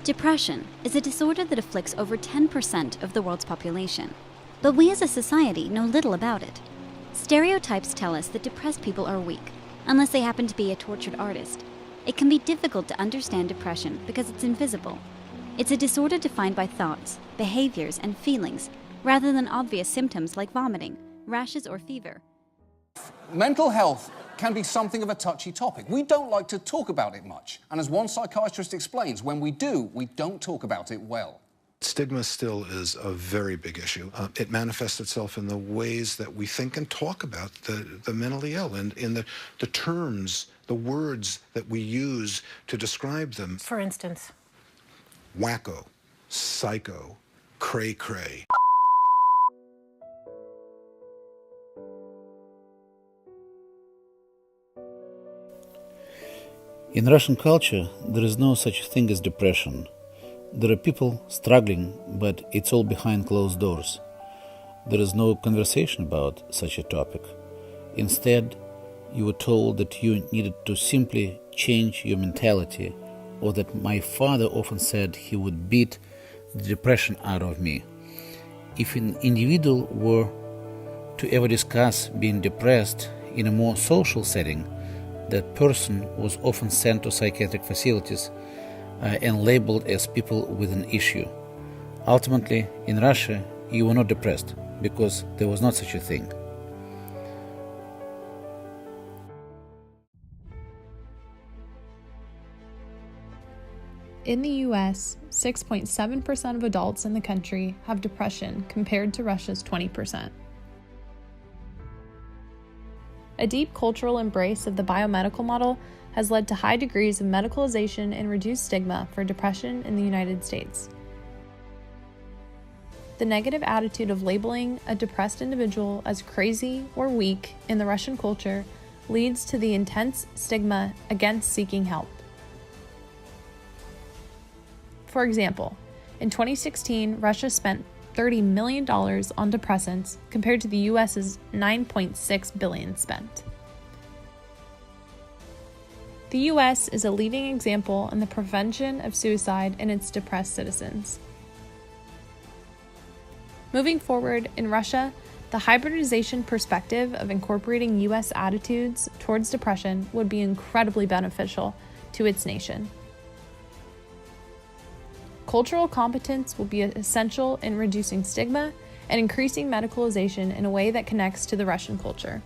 Depression is a disorder that afflicts over 10% of the world's population, but we as a society know little about it. Stereotypes tell us that depressed people are weak, unless they happen to be a tortured artist. It can be difficult to understand depression because it's invisible. It's a disorder defined by thoughts, behaviors, and feelings, rather than obvious symptoms like vomiting, rashes, or fever. Mental health can be something of a touchy topic. We don't like to talk about it much. And as one psychiatrist explains, when we do, we don't talk about it well. Stigma still is a very big issue. It manifests itself in the ways that we think and talk about the mentally ill, and in the terms, the words that we use to describe them. For instance? Wacko, psycho, cray-cray. In Russian culture, there is no such thing as depression. There are people struggling, but it's all behind closed doors. There is no conversation about such a topic. Instead, you were told that you needed to simply change your mentality, or that my father often said he would beat the depression out of me. If an individual were to ever discuss being depressed in a more social setting, that person was often sent to psychiatric facilities and labeled as people with an issue. Ultimately, in Russia, you were not depressed because there was not such a thing. In the US, 6.7% of adults in the country have depression compared to Russia's 20%. A deep cultural embrace of the biomedical model has led to high degrees of medicalization and reduced stigma for depression in the United States. The negative attitude of labeling a depressed individual as crazy or weak in the Russian culture leads to the intense stigma against seeking help. For example, in 2016, Russia spent $30 million on depressants compared to the US's $9.6 billion spent. The US is a leading example in the prevention of suicide in its depressed citizens. Moving forward, in Russia, the hybridization perspective of incorporating US attitudes towards depression would be incredibly beneficial to its nation. Cultural competence will be essential in reducing stigma and increasing medicalization in a way that connects to the Russian culture.